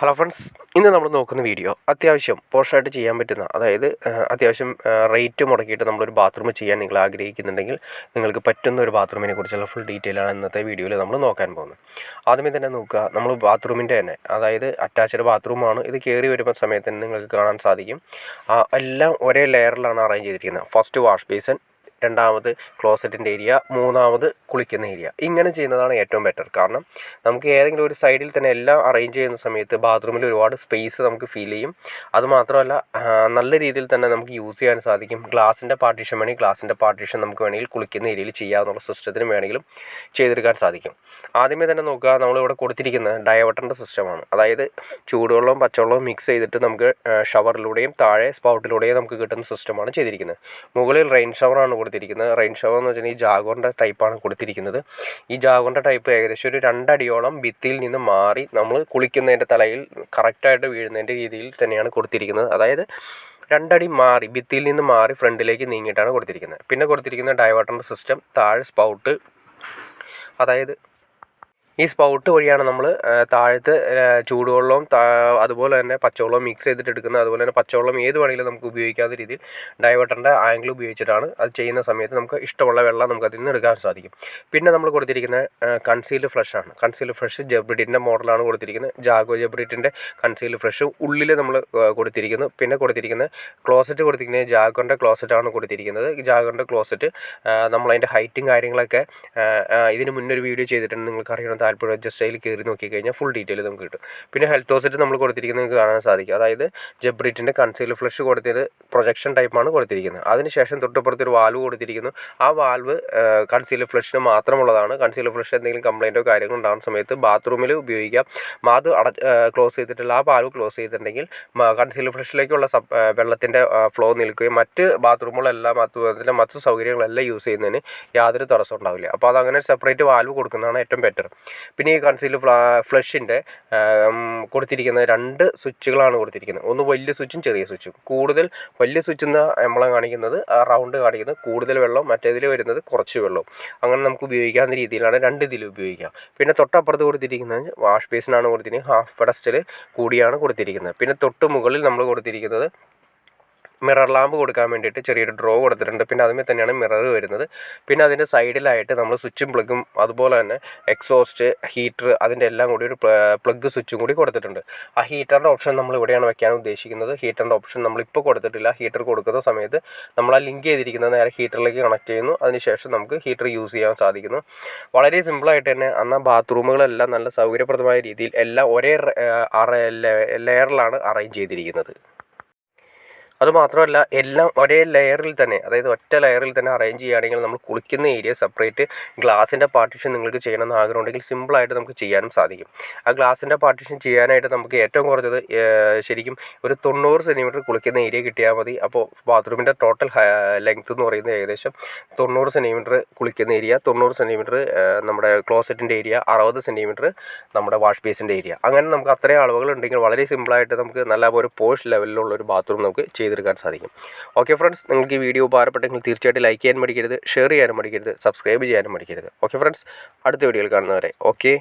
Hello friends, ഇന്ന് നമ്മൾ നോക്കുന്ന വീഡിയോ അത്യാവശ്യം പോഷായിട്ട് ചെയ്യാൻ പറ്റുന്ന, അതായത് അത്യാവശ്യം റേറ്റ് മുടക്കിയിട്ട് നമ്മളൊരു ബാത്റൂം ചെയ്യാൻ നിങ്ങൾ ആഗ്രഹിക്കുന്നുണ്ടെങ്കിൽ നിങ്ങൾക്ക് പറ്റുന്ന ഒരു ബാത്റൂമിനെ കുറിച്ചുള്ള ഫുൾ ഡീറ്റെയിൽ ആണ് ഇന്നത്തെ വീഡിയോയിൽ നമ്മൾ നോക്കാൻ പോകുന്നത്. ആദ്യമേ തന്നെ നോക്കുക, നമ്മൾ ബാത്റൂമിൻ്റെ തന്നെ, അതായത് അറ്റാച്ച്ഡ് ബാത്റൂമാണ്. ഇത് കയറി വരുന്ന സമയത്ത് തന്നെ നിങ്ങൾക്ക് കാണാൻ സാധിക്കും, എല്ലാം ഒരേ ലെയറിലാണ് അറേഞ്ച് ചെയ്തിരിക്കുന്നത്. ഫസ്റ്റ് വാഷ് ബേസിൻ, രണ്ടാമത് ക്ലോസറ്റിൻ്റെ ഏരിയ, മൂന്നാമത് കുളിക്കുന്ന ഏരിയ. ഇങ്ങനെ ചെയ്യുന്നതാണ് ഏറ്റവും ബെറ്റർ. കാരണം നമുക്ക് ഏതെങ്കിലും ഒരു സൈഡിൽ തന്നെ എല്ലാം അറേഞ്ച് ചെയ്യുന്ന സമയത്ത് ബാത്റൂമിൽ ഒരുപാട് സ്പേസ് നമുക്ക് ഫീൽ ചെയ്യും. അതുമാത്രമല്ല നല്ല രീതിയിൽ തന്നെ നമുക്ക് യൂസ് ചെയ്യാൻ സാധിക്കും. ഗ്ലാസിൻ്റെ പാർട്ടീഷൻ വേണമെങ്കിൽ ഗ്ലാസിൻ്റെ പാർട്ടീഷൻ നമുക്ക് വേണമെങ്കിൽ കുളിക്കുന്ന ഏരിയയിൽ ചെയ്യാവുന്ന സിസ്റ്റത്തിന് വേണമെങ്കിലും ചെയ്തെടുക്കാൻ സാധിക്കും. ആദ്യമേ തന്നെ നോക്കുക, നമ്മളിവിടെ കൊടുത്തിരിക്കുന്നത് ഡയവേർട്ടറിൻ്റെ സിസ്റ്റമാണ്. അതായത് ചൂടുവെള്ളവും പച്ചവെള്ളവും മിക്സ് ചെയ്തിട്ട് നമുക്ക് ഷവറിലൂടെയും താഴെ സ്പൗട്ടിലൂടെയും നമുക്ക് കിട്ടുന്ന സിസ്റ്റമാണ് ചെയ്തിരിക്കുന്നത്. മുകളിൽ റെയിൻ ഷവറാണ് കൊടുത്തിരിക്കുന്നത്. റെയിൻ ഷവർ എന്ന് വെച്ചാൽ ഈ ജാഗോറിൻ്റെ ടൈപ്പാണ് കൊടുത്തിരിക്കുന്നത്. ഈ ജാഗോറിൻ്റെ ടൈപ്പ് ഏകദേശം ഒരു 2 അടിയോളം ഭിത്തിയിൽ നിന്ന് മാറി നമ്മൾ കുളിക്കുന്നതിൻ്റെ തലയിൽ കറക്റ്റായിട്ട് വീഴുന്നതിൻ്റെ രീതിയിൽ തന്നെയാണ് കൊടുത്തിരിക്കുന്നത്. അതായത് 2 അടി മാറി, ഭിത്തിയിൽ നിന്ന് മാറി ഫ്രണ്ടിലേക്ക് നീങ്ങിയിട്ടാണ് കൊടുത്തിരിക്കുന്നത്. പിന്നെ കൊടുത്തിരിക്കുന്ന ഡൈവേർട്ടറിൻ്റെ സിസ്റ്റം, താഴെ സ്പൗട്ട്, അതായത് ഈ സ്പൗട്ട് വഴിയാണ് നമ്മൾ താഴത്ത് ചൂടുവെള്ളവും അതുപോലെ തന്നെ പച്ചവെള്ളവും മിക്സ് ചെയ്തിട്ട് എടുക്കുന്നത്. അതുപോലെ തന്നെ പച്ചവെള്ളം ഏത് വേണമെങ്കിലും നമുക്ക് ഉപയോഗിക്കാത്ത രീതിയിൽ ഡൈവേർട്ടറിൻ്റെ ആംഗിൾ ഉപയോഗിച്ചിട്ടാണ് അത് ചെയ്യുന്ന സമയത്ത് നമുക്ക് ഇഷ്ടമുള്ള വെള്ളം നമുക്ക് അതിൽ നിന്ന് എടുക്കാൻ സാധിക്കും. പിന്നെ നമ്മൾ കൊടുത്തിരിക്കുന്ന കൺസീൽഡ് ഫ്ലഷ് ആണ്. കൺസീൽഡ് ഫ്ലഷ് ജബ്രിറ്റിൻ്റെ മോഡലാണ് കൊടുത്തിരിക്കുന്നത്. ജാഗോ ജബ്രിറ്റിൻ്റെ കൺസീൽഡ് ഫ്ലഷ് ഉള്ളിൽ നമ്മൾ കൊടുത്തിരിക്കുന്നു. പിന്നെ കൊടുത്തിരിക്കുന്ന ക്ലോസറ്റ് കൊടുത്തിരിക്കുന്നത് ജാഗോറിൻ്റെ ക്ലോസറ്റാണ് കൊടുത്തിരിക്കുന്നത്. ജാഗോറിൻ്റെ ക്ലോസറ്റ് നമ്മളതിൻ്റെ ഹൈറ്റും കാര്യങ്ങളൊക്കെ ഇതിന് മുന്നൊരു വീഡിയോ ചെയ്തിട്ടുണ്ട്. നിങ്ങൾക്ക് അറിയണം താല്പര്യം ജസ്റ്റ് അതിൽ കയറി നോക്കിക്കഴിഞ്ഞാൽ ഫുൾ ഡീറ്റെയിൽ നമുക്ക് കിട്ടും. പിന്നെ ഹെൽത്ത് ഹോസറ്റ് നമ്മൾ കൊടുത്തിരിക്കുന്നത് നിങ്ങൾക്ക് കാണാൻ സാധിക്കും. അതായത് ജബ്രിറ്റിൻ്റെ കൺസീൽഡ് ഫ്ലഷ് കൊടുത്തത് പ്രൊജക്ഷൻ ടൈപ്പാണ് കൊടുത്തിരിക്കുന്നത്. അതിനുശേഷം തൊട്ടപ്പുറത്ത് ഒരു വാൽവ് കൊടുത്തിരിക്കുന്നു. ആ വാൽവ് കൺസീൽഡ് ഫ്ലഷിന് മാത്രമുള്ളതാണ്. കൺസീൽഡ് ഫ്ലഷ് എന്തെങ്കിലും കംപ്ലൈൻറ്റോ കാര്യങ്ങളോ ഉണ്ടാകുന്ന സമയത്ത് ബാത്റൂമിൽ ഉപയോഗിക്കാം. അത് ക്ലോസ് ചെയ്തിട്ടുള്ള ആ വാൽവ് ക്ലോസ് ചെയ്തിട്ടുണ്ടെങ്കിൽ കൺസീൽഡ് ഫ്ലഷിലേക്കുള്ള വെള്ളത്തിൻ്റെ ഫ്ലോ നിൽക്കുകയും മറ്റ് ബാത്റൂമുകളെല്ലാം അതിൻ്റെ മറ്റ് സൗകര്യങ്ങളെല്ലാം യൂസ് ചെയ്യുന്നതിന് യാതൊരു തടസ്സം ഉണ്ടാവില്ല. അപ്പോൾ അതങ്ങനെ സെപ്പറേറ്റ് വാൽവ് കൊടുക്കുന്നതാണ് ഏറ്റവും ബെറ്റർ. പിന്നെ ഈ കൺസീൽഡ് ഫ്ലഷിൻ്റെ കൊടുത്തിരിക്കുന്ന 2 സ്വിച്ചുകളാണ് കൊടുത്തിരിക്കുന്നത്. ഒന്ന് വലിയ സ്വിച്ചും ചെറിയ സ്വിച്ചും. കൂടുതൽ വലിയ സ്വിച്ച് എന്ന് നമ്മളെ കാണിക്കുന്നത് റൗണ്ട് കാണിക്കുന്നത് കൂടുതൽ വെള്ളം, മറ്റേതിൽ വരുന്നത് കുറച്ച് വെള്ളവും. അങ്ങനെ നമുക്ക് ഉപയോഗിക്കാവുന്ന രീതിയിലാണ് 2 ഇതിൽ ഉപയോഗിക്കാം. പിന്നെ തൊട്ടപ്പുറത്ത് കൊടുത്തിരിക്കുന്നത് വാഷ് ബേസിനാണ് കൊടുത്തിരിക്കുന്നത്. ഹാഫ് പെഡസ്റ്റൽ കൂടിയാണ് കൊടുത്തിരിക്കുന്നത്. പിന്നെ തൊട്ട് മുകളിൽ നമ്മൾ കൊടുത്തിരിക്കുന്നത് മിറർ ലാമ്പ് കൊടുക്കാൻ വേണ്ടിയിട്ട് ചെറിയൊരു ഡ്രോ കൊടുത്തിട്ടുണ്ട്. പിന്നെ അതുമേ തന്നെയാണ് മിറർ വരുന്നത്. പിന്നെ അതിൻ്റെ സൈഡിലായിട്ട് നമ്മൾ സ്വിച്ചും പ്ലഗും അതുപോലെ തന്നെ എക്സോസ്റ്റ്, ഹീറ്റർ, അതിൻ്റെ എല്ലാം കൂടി ഒരു പ്ലഗ് സ്വിച്ചും കൂടി കൊടുത്തിട്ടുണ്ട്. ആ ഹീറ്ററിൻ്റെ ഓപ്ഷൻ നമ്മൾ ഇവിടെയാണ് വെക്കാൻ ഉദ്ദേശിക്കുന്നത്. ഹീറ്ററിൻ്റെ ഓപ്ഷൻ നമ്മളിപ്പോൾ കൊടുത്തിട്ടില്ല. ഹീറ്റർ കൊടുക്കുന്ന സമയത്ത് നമ്മൾ ആ ലിങ്ക് ചെയ്തിരിക്കുന്നത് നേരെ ഹീറ്ററിലേക്ക് കണക്ട് ചെയ്യുന്നു. അതിനുശേഷം നമുക്ക് ഹീറ്റർ യൂസ് ചെയ്യാൻ സാധിക്കുന്നു. വളരെ സിമ്പിളായിട്ട് തന്നെ എന്നാൽ ബാത്റൂമുകളെല്ലാം നല്ല സൗകര്യപ്രദമായ രീതിയിൽ എല്ലാം ഒരേ ലെയറിലാണ് അറേഞ്ച് ചെയ്തിരിക്കുന്നത്. അതുമാത്രമല്ല എല്ലാം ഒരേ ലെയറിൽ തന്നെ, അതായത് ഒറ്റ ലെയറിൽ തന്നെ അറേഞ്ച് ചെയ്യുകയാണെങ്കിൽ നമ്മൾ കുളിക്കുന്ന ഏരിയ സെപ്പറേറ്റ് ഗ്ലാസിൻ്റെ പാർട്ടീഷൻ നിങ്ങൾക്ക് ചെയ്യണമെന്ന് ആഗ്രഹമുണ്ടെങ്കിൽ സിമ്പിളായിട്ട് നമുക്ക് ചെയ്യാനും സാധിക്കും. ആ ഗ്ലാസിൻ്റെ പാർട്ടീഷൻ ചെയ്യാനായിട്ട് നമുക്ക് ഏറ്റവും കുറഞ്ഞത് ശരിക്കും ഒരു 90 സെൻറ്റിമീറ്റർ കുളിക്കുന്ന ഏരിയ കിട്ടിയാൽ മതി. അപ്പോൾ ബാത്റൂമിൻ്റെ ടോട്ടൽ ലെങ്ത്ത് എന്ന് പറയുന്നത് ഏകദേശം 90 സെൻറ്റിമീറ്റർ കുളിക്കുന്ന ഏരിയ, 90 സെൻറ്റിമീറ്റർ നമ്മുടെ ക്ലോസറ്റിൻ്റെ ഏരിയ, 60 സെൻറ്റിമീറ്റർ നമ്മുടെ വാഷ് ബേസിൻ്റെ ഏരിയ. അങ്ങനെ നമുക്ക് അത്രയും അളവുകൾ ഉണ്ടെങ്കിൽ വളരെ സിമ്പിളായിട്ട് നമുക്ക് നല്ല ഒരു പോഷ് ലെവലിലുള്ള ഒരു ബാത്റൂം നമുക്ക് ചെയ്തെടുക്കാൻ സാധിക്കും. ഓക്കെ ഫ്രണ്ട്സ്, നിങ്ങൾക്ക് ഈ വീഡിയോ ഉപകാരപ്പെട്ടെങ്കിൽ തീർച്ചയായിട്ടും ലൈക്ക് ചെയ്യാൻ മടിക്കരുത്, ഷെയർ ചെയ്യാനും മടിക്കരുത്, സബ്സ്ക്രൈബ് ചെയ്യാനും മടിക്കരുത്. ഓക്കെ ഫ്രണ്ട്സ്, അടുത്ത വീഡിയോയിൽ കാണുന്നവരെ ഓക്കെ.